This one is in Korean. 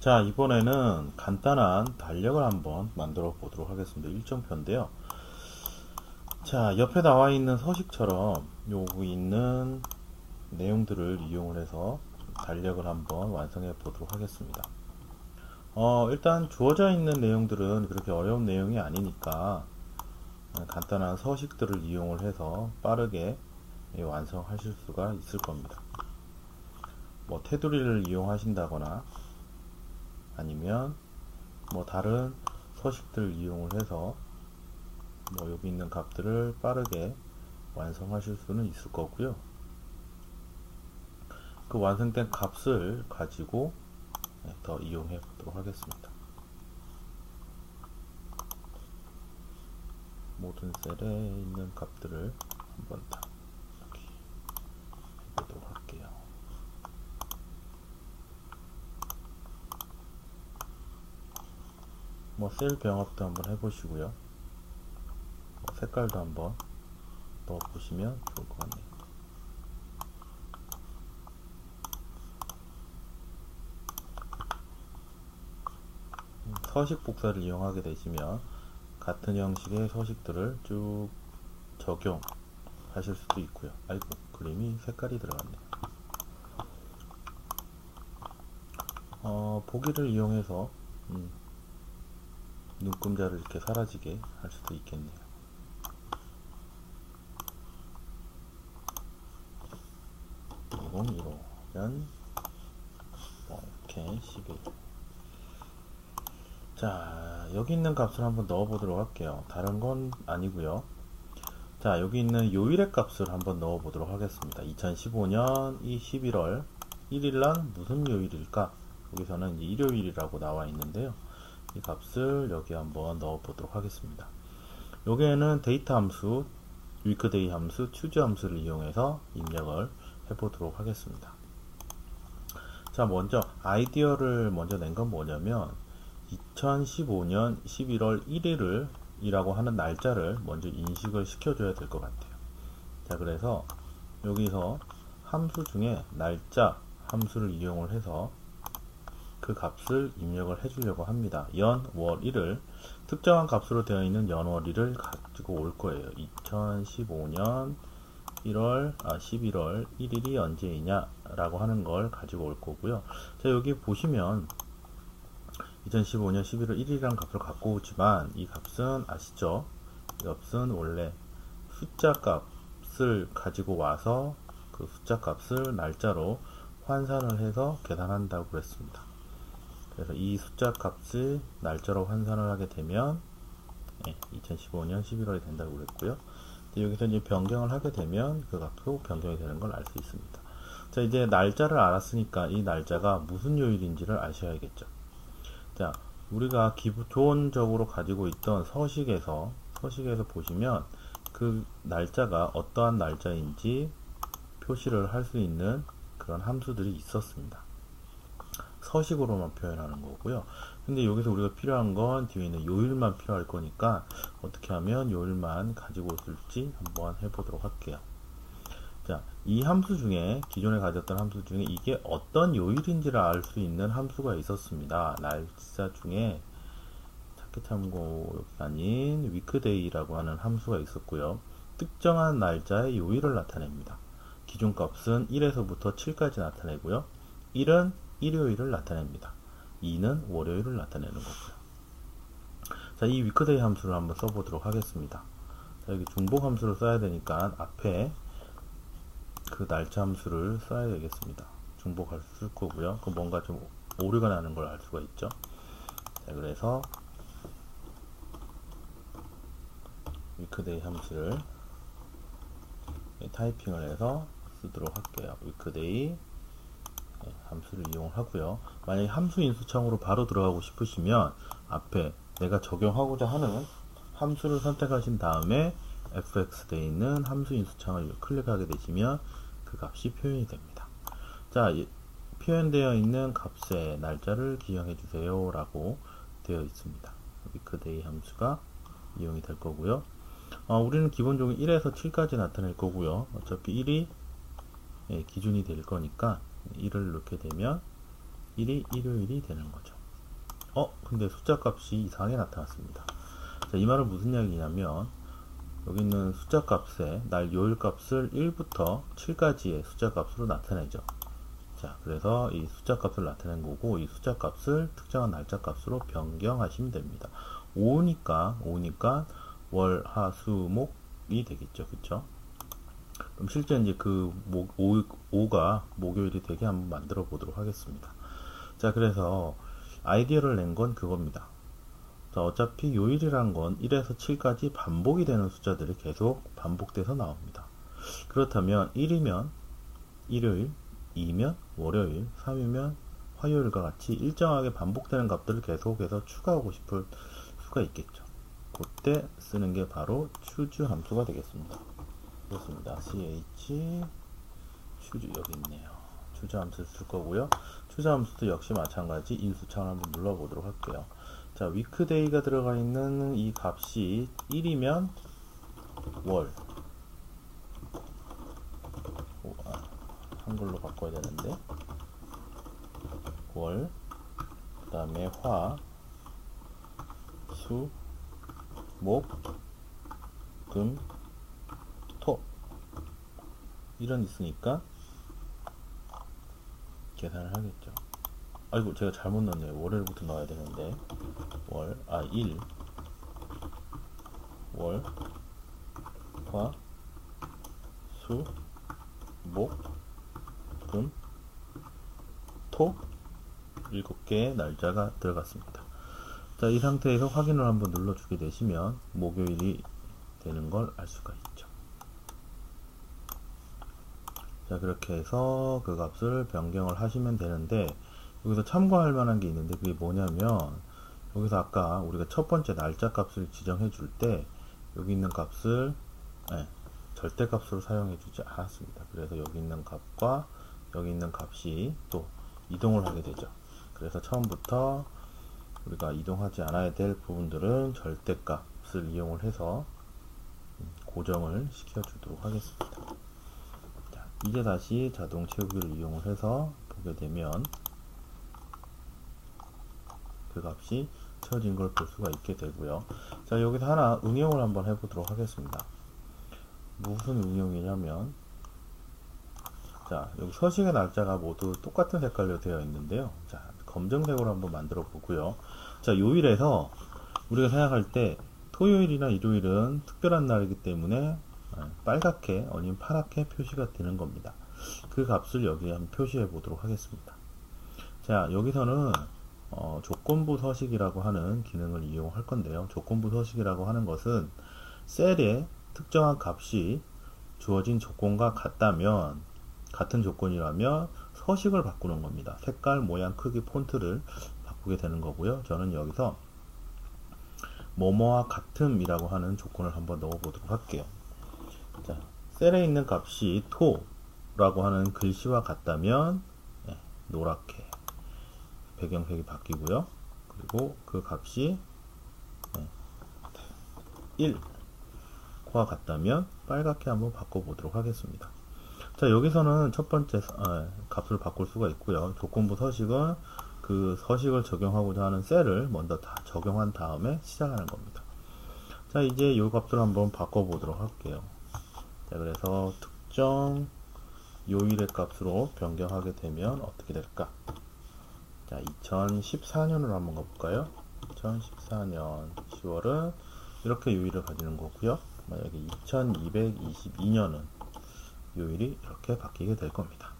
자, 이번에는 간단한 달력을 한번 만들어 보도록 하겠습니다. 일정표인데요. 자, 옆에 나와 있는 서식처럼 여기 있는 내용들을 이용을 해서 달력을 한번 완성해 보도록 하겠습니다. 일단 주어져 있는 내용들은 그렇게 어려운 내용이 아니니까 간단한 서식들을 이용을 해서 빠르게 완성하실 수가 있을 겁니다. 뭐 테두리를 이용하신다거나 아니면 뭐 다른 서식들을 이용을 해서 뭐 여기 있는 값들을 빠르게 완성하실 수는 있을 거고요. 그 완성된 값을 가지고 더 이용해 보도록 하겠습니다. 모든 셀에 있는 값들을 한번 다 이렇게 해보도록 할게요. 뭐 셀 병합도 한번 해보시고요. 뭐 색깔도 한번 넣어 보시면 좋을 것 같네요. 서식 복사를 이용하게 되시면 같은 형식의 서식들을 쭉 적용하실 수도 있고요. 아이고, 그림이 색깔이 들어갔네요. 보기를 이용해서 눈금자를 이렇게 사라지게 할 수도 있겠네요. 이러면 이렇게 11. 자, 여기 있는 값을 한번 넣어 보도록 할게요. 다른 건 아니고요. 자, 여기 있는 요일의 값을 한번 넣어 보도록 하겠습니다. 2015년 이 11월 1일날 무슨 요일일까? 여기서는 이제 일요일이라고 나와 있는데요. 이 값을 여기 한번 넣어 보도록 하겠습니다. 여기에는 데이터 함수, weekday 함수, choose 함수를 이용해서 입력을 해 보도록 하겠습니다. 자, 먼저 아이디어를 먼저 낸 건 뭐냐면 2015년 11월 1일을 이라고 하는 날짜를 먼저 인식을 시켜줘야 될 것 같아요. 자, 그래서 여기서 함수 중에 날짜 함수를 이용을 해서 그 값을 입력을 해주려고 합니다. 연, 월, 일을 특정한 값으로 되어 있는 연, 월, 일을 가지고 올 거예요. 2015년 11월 1일이 언제이냐 라고 하는 걸 가지고 올 거고요. 자, 여기 보시면 2015년 11월 1일이라는 값을 갖고 오지만 이 값은 아시죠? 이 값은 원래 숫자 값을 가지고 와서 그 숫자 값을 날짜로 환산을 해서 계산한다고 그랬습니다. 그래서 이 숫자 값을 날짜로 환산을 하게 되면 2015년 11월이 된다고 그랬고요. 여기서 이제 변경을 하게 되면 그 값도 변경이 되는 걸 알 수 있습니다. 자, 이제 날짜를 알았으니까 이 날짜가 무슨 요일인지를 아셔야겠죠. 자, 우리가 기본적으로 가지고 있던 서식에서 보시면 그 날짜가 어떠한 날짜인지 표시를 할 수 있는 그런 함수들이 있었습니다. 서식으로만 표현하는 거고요. 근데 여기서 우리가 필요한 건 뒤에 있는 요일만 필요할 거니까 어떻게 하면 요일만 가지고 올지 한번 해보도록 할게요. 자, 이 함수 중에 기존에 가졌던 함수 중에 이게 어떤 요일인지를 알 수 있는 함수가 있었습니다. 날짜 중에 찾기 참고가 아닌 weekday라고 하는 함수가 있었고요. 특정한 날짜의 요일을 나타냅니다. 기존 값은 1에서부터 7까지 나타내고요. 1은 일요일을 나타냅니다. 2는 월요일을 나타내는 거고요. 자, 이 weekday 함수를 한번 써보도록 하겠습니다. 자, 여기 중복 함수를 써야 되니까 앞에 그 날짜 함수를 써야 되겠습니다. 중복할 수 쓸 거고요. 그 뭔가 좀 오류가 나는 걸 알 수가 있죠. 자, 그래서 weekday 함수를 타이핑을 해서 쓰도록 할게요. weekday 함수를 이용하고요. 만약에 함수 인수창으로 바로 들어가고 싶으시면 앞에 내가 적용하고자 하는 함수를 선택하신 다음에 fx되어 있는 함수 인수창을 클릭하게 되시면 그 값이 표현이 됩니다. 자, 표현되어 있는 값의 날짜를 기억해 주세요 라고 되어 있습니다. weekday 함수가 이용이 될 거고요. 우리는 기본적으로 1에서 7까지 나타낼 거고요. 어차피 1이 기준이 될 거니까 1을 넣게 되면 1이 일요일이 되는 거죠. 근데 숫자 값이 이상하게 나타났습니다. 자, 이 말은 무슨 이야기냐면 여기 있는 숫자 값에 날 요일 값을 1부터 7까지의 숫자 값으로 나타내죠. 자, 그래서 이 숫자 값을 나타낸 거고, 이 숫자 값을 특정한 날짜 값으로 변경하시면 됩니다. 5니까 월, 하, 수, 목이 되겠죠. 그쵸? 그럼 실제 이제 그 5가 목요일이 되게 한번 만들어 보도록 하겠습니다. 자, 그래서 아이디어를 낸 건 그겁니다. 자, 어차피 요일이란 건 1에서 7까지 반복이 되는 숫자들이 계속 반복돼서 나옵니다. 그렇다면 1이면 일요일, 2면 월요일, 3이면 화요일과 같이 일정하게 반복되는 값들을 계속해서 추가하고 싶을 수가 있겠죠. 그때 쓰는 게 바로 choose 함수가 되겠습니다. 그렇습니다. ch choose 여기 있네요. choose 함수를 쓸 거고요. choose 함수도 역시 마찬가지 인수창을 한번 눌러보도록 할게요. 자, weekday가 들어가 있는 이 값이 1이면 월, 한글로 바꿔야 되는데 월, 그 다음에 화, 수, 목, 금, 토 이런 있으니까 계산을 하겠죠. 아이고, 제가 잘못 넣었네요. 월요일부터 넣어야 되는데 1 월, 화, 수, 목, 금, 토 7개의 날짜가 들어갔습니다. 자, 이 상태에서 확인을 한번 눌러주게 되시면 목요일이 되는 걸 알 수가 있죠. 자, 그렇게 해서 그 값을 변경을 하시면 되는데, 여기서 참고할 만한 게 있는데 그게 뭐냐면, 여기서 아까 우리가 첫 번째 날짜 값을 지정해 줄 때 여기 있는 값을 절대값으로 사용해 주지 않았습니다. 그래서 여기 있는 값과 여기 있는 값이 또 이동을 하게 되죠. 그래서 처음부터 우리가 이동하지 않아야 될 부분들은 절대값을 이용을 해서 고정을 시켜 주도록 하겠습니다. 자, 이제 다시 자동 채우기를 이용을 해서 보게 되면 그 값이 채워진 걸 볼 수가 있게 되고요. 자, 여기서 하나 응용을 한번 해보도록 하겠습니다. 무슨 응용이냐면, 자, 여기 서식의 날짜가 모두 똑같은 색깔로 되어 있는데요. 자, 검정색으로 한번 만들어 보고요. 자, 요일에서 우리가 생각할 때 토요일이나 일요일은 특별한 날이기 때문에 빨갛게 아니면 파랗게 표시가 되는 겁니다. 그 값을 여기에 한번 표시해 보도록 하겠습니다. 자, 여기서는 조건부 서식이라고 하는 기능을 이용할 건데요. 조건부 서식이라고 하는 것은 셀에 특정한 값이 주어진 조건과 같다면, 같은 조건이라면 서식을 바꾸는 겁니다. 색깔, 모양, 크기, 폰트를 바꾸게 되는 거고요. 저는 여기서 뭐뭐와 같음이라고 하는 조건을 한번 넣어 보도록 할게요. 자, 셀에 있는 값이 토라고 하는 글씨와 같다면 노랗게 배경색이 바뀌고요. 그리고 그 값이 1과 같다면 빨갛게 한번 바꿔보도록 하겠습니다. 자, 여기서는 첫 번째 값을 바꿀 수가 있고요. 조건부 서식은 그 서식을 적용하고자 하는 셀을 먼저 다 적용한 다음에 시작하는 겁니다. 자, 이제 이 값을 한번 바꿔보도록 할게요. 자, 그래서 특정 요일의 값으로 변경하게 되면 어떻게 될까? 자, 2014년으로 한번 가볼까요? 2014년 10월은 이렇게 요일을 가지는 거고요. 만약에 2222년은 요일이 이렇게 바뀌게 될 겁니다.